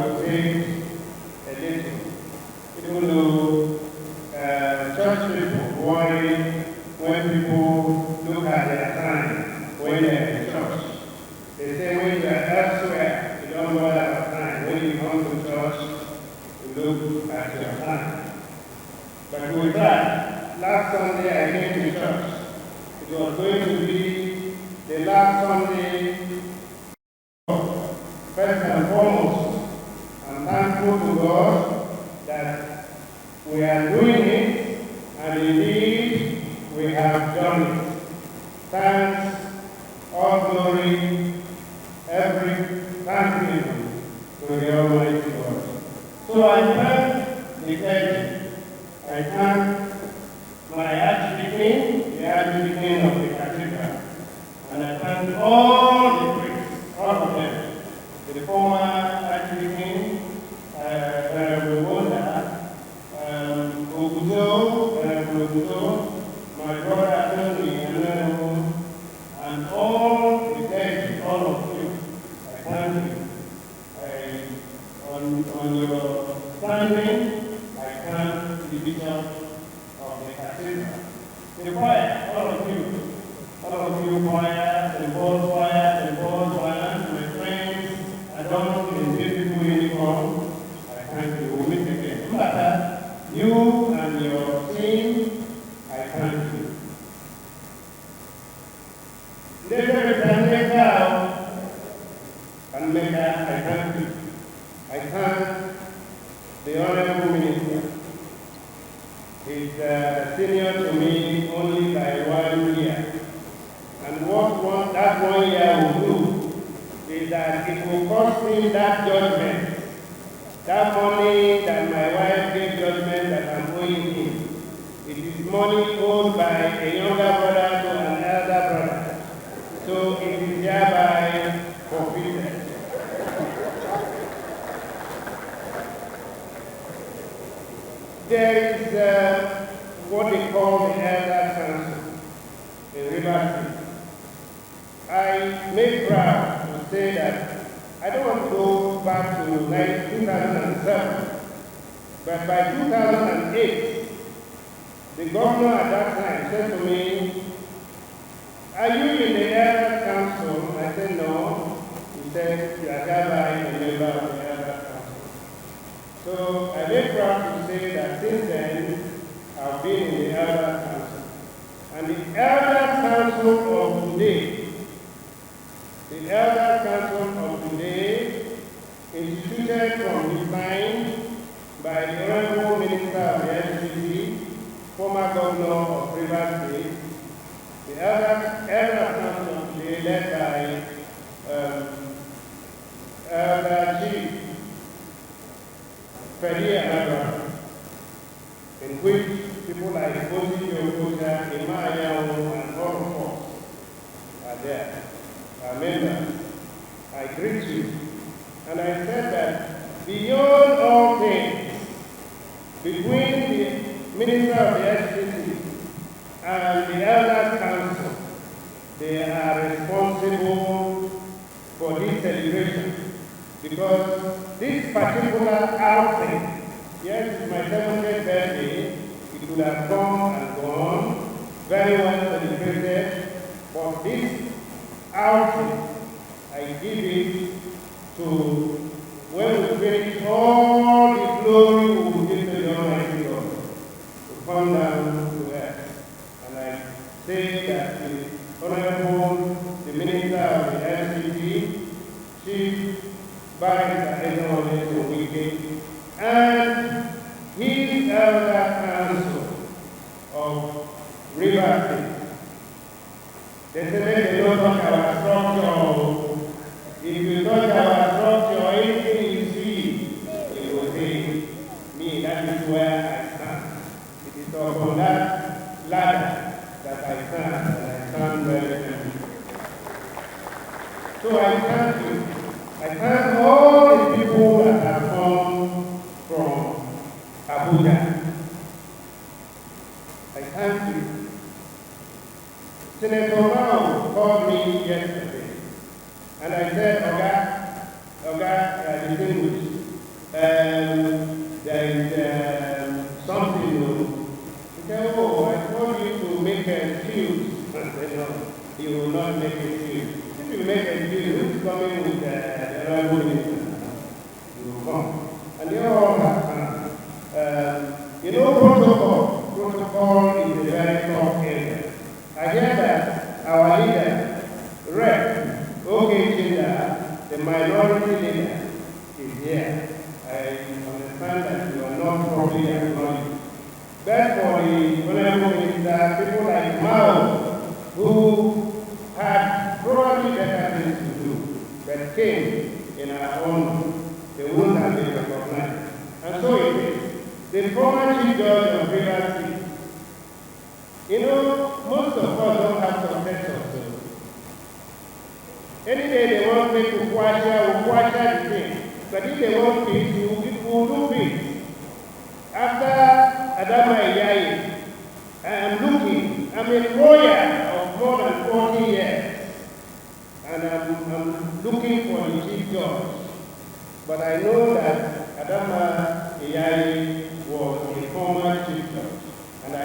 would take a little, even though church people worry when people look at their time when they're in church. They say when you're elsewhere, you don't bother about time. When you come to church, you look at your time. But with that, last Sunday I came to church. It was going to be the last Sunday. First and foremost, I'm thankful to God that we are doing it, and indeed we have done it. Thanks, all glory, every thanksgiving to the Almighty God. So I thank the clergy. I thank my Archdeacon, the Archdeacon of the Cathedral, and I thank all the priests, all of them. The former Archdeacon, Oguzo, my brother Tony, and all the clergy, all of you, I thank you. On your standing, I thank the Bishop of the Cathedral. The choir, all of you choir, the board choir, the board choir, my friends, adults in beautiful uniform, I thank you. We'll meet again. No matter you and your team, I thank you. Later, I thank you. I thank the Honorable Minister. He's senior to me only by 1 year. And what that 1 year will do is that it will cost me that judgment, that money that my wife gave judgment that I'm owing him. It is money owed by a younger brother to an elder brother. So it is thereby forfeited. There is what they call the Elder Council in Rivers State. I make proud to say that I don't want to go back to 2007, but by 2008, the governor at that time said to me, "Are you in the Elder Council?" I said, "No." He said, "You are hereby a member of the Elder Council." So I make proud to say that since then, I've been in the Elder Council. And the Elder Council of today, instituted from design by the Honorable Minister of the FCC, former Governor of Rivers State, the Elder Council of today led by Elder Chief Naira, in which people like Akpoti-Uduaghan, and all of us are there, are members. I greet you. And I said that beyond all things, between the Minister of the FCC and the Elder Council, they are responsible for this celebration. Because this particular outing, yes, it's my 70th birthday, it could have come and gone, very well celebrated, but this outing, I give it to when we finish all the glory we will give to the Almighty God to come down to earth. And I say that the Honorable, the Minister of the LCG, Chief Akpoti-Uduaghan, and his Elder Council of Rivers State. They say they don't talk about structure. If you touch our structure, anything you see, you will say, me, that is where I stand. It is upon that ladder that I stand, and I stand very firmly. So I thank you. I thank all the people that have come from Abuja. I thank you. Senator Mao called me yesterday, and I said, Oga, distinguished, there is something new. He said, oh, I told you to make an excuse. I said, no, you will not make an excuse. If you make an excuse, who's coming with the honorable minister? You will come. And they all have come. You know, protocol is a very tough area. I hear that our leader, Rep. Okechida, the minority leader, is here. I understand that you are not properly acknowledged. But for the honorable minister, people like Mao, who had probably better things to do, but came in our own, they wouldn't have been recognized. And so it is. The former chief judge of Rivers State, you know, most of us don't have successors. So any day they want me to quash the thing. But if they want peace, we will do peace. After Adama Iyayi, I am looking. I'm a lawyer of more than 40 years. And I'm looking for the chief judge. But I know that Adama Iyayi was a former chief judge. And I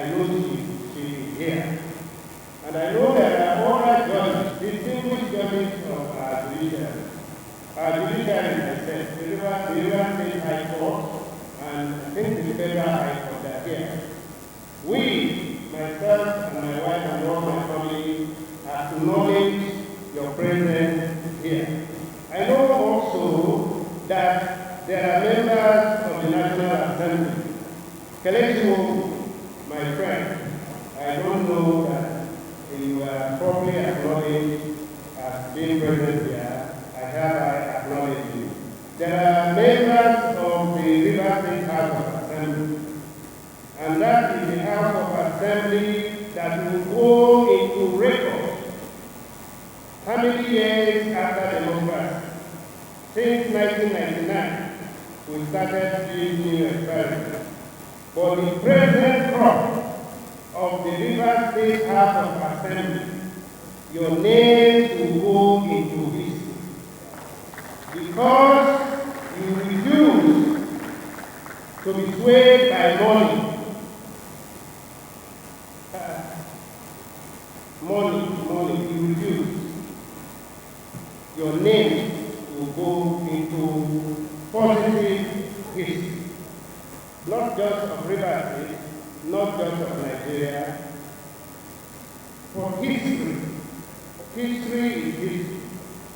know she is here. And I know there are other judges, distinguished judges of our judiciary. Our judiciary, I said, the River State High Court, and I think the Federal High Court are here. We, myself and my wife and all my family, acknowledge your presence here. I know also that there are members of the National Assembly. Kelechi, my friend, I don't know that you are properly acknowledged as being present here. I acknowledge you. There are members of the River State House of Assembly, and that is the House of Assembly that will go into record how many years after democracy. Since 1999, we started these new experiments. For the present crop of the River State House of Assembly, your name will go into history. Because you refuse to be swayed by money. You refuse. Your name will go into positive history. Not just of River State, not just of Nigeria, for history. History is history.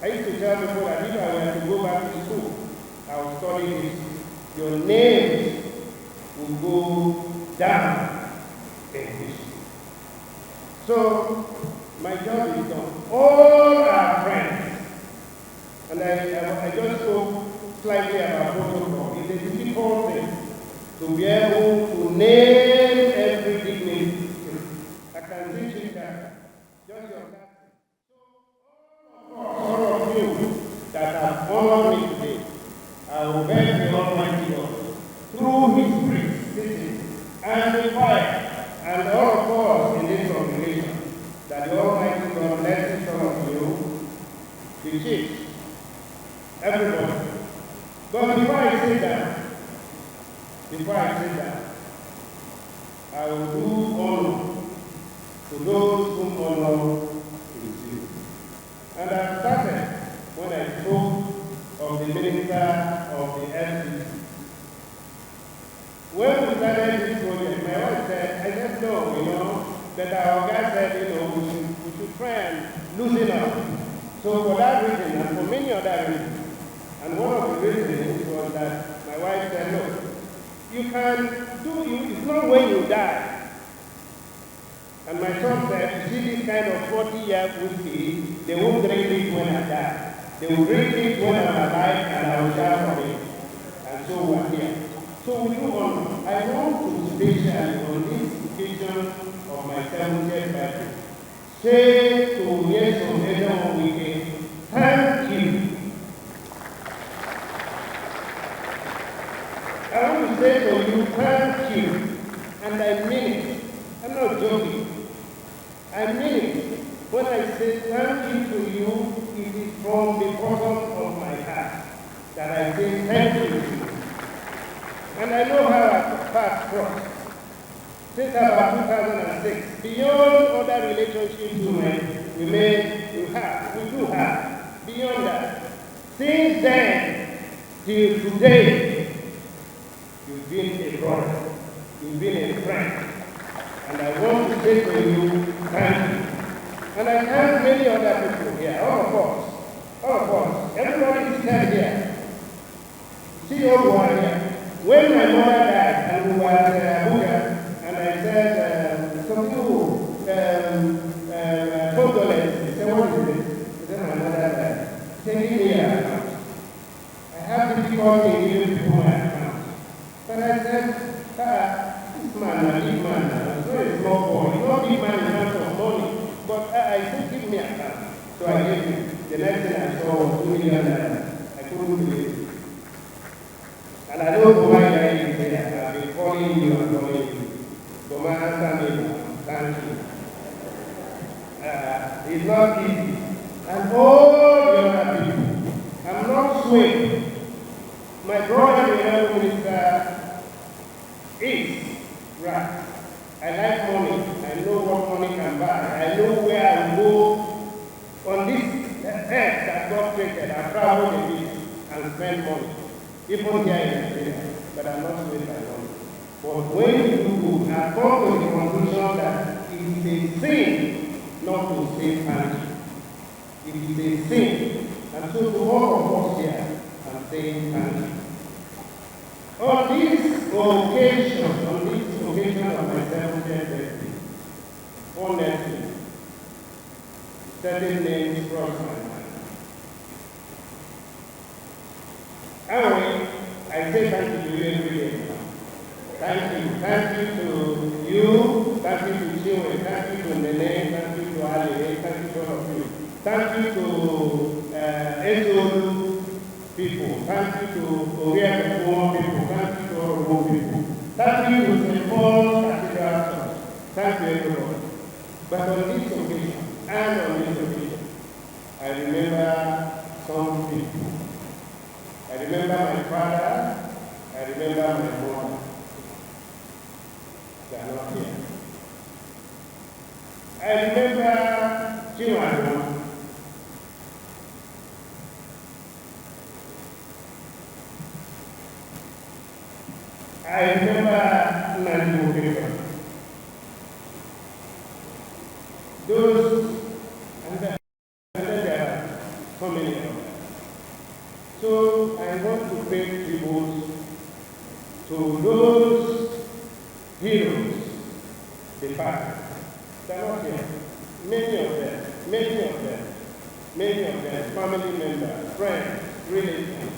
I used to tell people that if I were to go back to school, I would study history. Your names will go down in history. So, my job is done. All our friends, and I just spoke slightly about protocol. It's a difficult thing to be able to name every dignity. I can teach you that. Just your captain. So all of you that have honored me today, I will beg the Almighty God, through His grace, and the fire, and all of us in this congregation, that the Almighty God bless each one of you, the chiefs, everybody. But before I sit down, I will do honor to those whom honor is due. And I started when I spoke of the minister of the FCC. When we started this project, my wife said, I said no, that our guy said, we should try and loosen up. So for that reason, and for many other reasons, and one of the reasons was that my wife said, look, you can do, it's not when you die. And my son said, you see this kind of 40-year whiskey, they won't drink it when I die. They will drink it when I'm alive and I will die from it. And so we're here. So we do honor. I want to specially on this occasion of my 70th birthday, say to Yesu Edom, thank you. I want to say to you, thank you. And I mean it. I'm not joking. I mean it. When I say thank you to you, it is from the bottom of my heart that I say thank you to you. And I know how our path crossed. Since about 2006, beyond other relationships we do have, beyond that. Since then till today, you've been a brother, you've been a friend. And I want to say to you, thank you. And I thank many other people here, all of us, everybody is still here. See all who are here. When my mother died and we were at Abuja, and I said, some people, condolence, he said, what is it? He said, my mother died. He said, give me your account. I have difficulty in giving people my account. But I said, this man, a big man, it's not a small boy, he's not a big man in terms of money, but I said, give me an account. So I gave him. The next thing I saw was 2 million naira. I couldn't believe it. And I don't know why I is there. I've been calling you and calling you. So my answer me, thank you. It's not easy. And all the other people, I'm not swaying. My brother, the health minister, is right. I like money. I know what money can buy. I know where I will go on this earth that God created. I travel the beach and spend money. Even here in Nigeria, but I'm not doing my money. But when you do, I've come to the conclusion that it is a sin not to say thank you. It is a sin. And so to all of us here, I'm saying thank you. On this occasion of my 70th birthday, honestly, certain names crossed my mind. Anyway, I say thank you to you every day. Thank you. Thank you to you. Thank you to Chiwe. Thank you to Nene. Thank you to Ali. Thank you to all of you. Thank you to Ezo people. Thank you to Oriental people. Thank you to all people. Thank you to St. Paul's Cathedral. Thank you everyone. But on this occasion, and on this occasion, I remember some people. I remember my father, I remember my mother. They are not here. I remember Chiwano. I remember Nandi. Those, and then there are so many of them. So I want to pay tribute to those heroes, the past. They are not here. Many of them, family members, friends, relatives.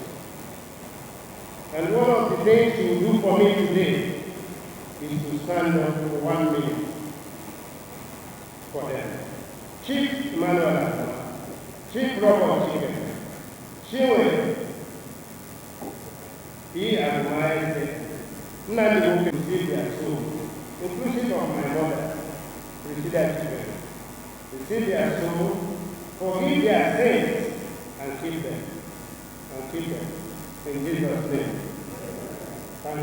And one of the things you do for me today is to stand up for 1 minute for them. Chief Emmanuel, Chief Robert Chicken, Chiwe, he admired it. None of them receive their soul, inclusive of my mother, Priscilla Chicken. Receive their soul, forgive their sins, and keep them. In Jesus' name.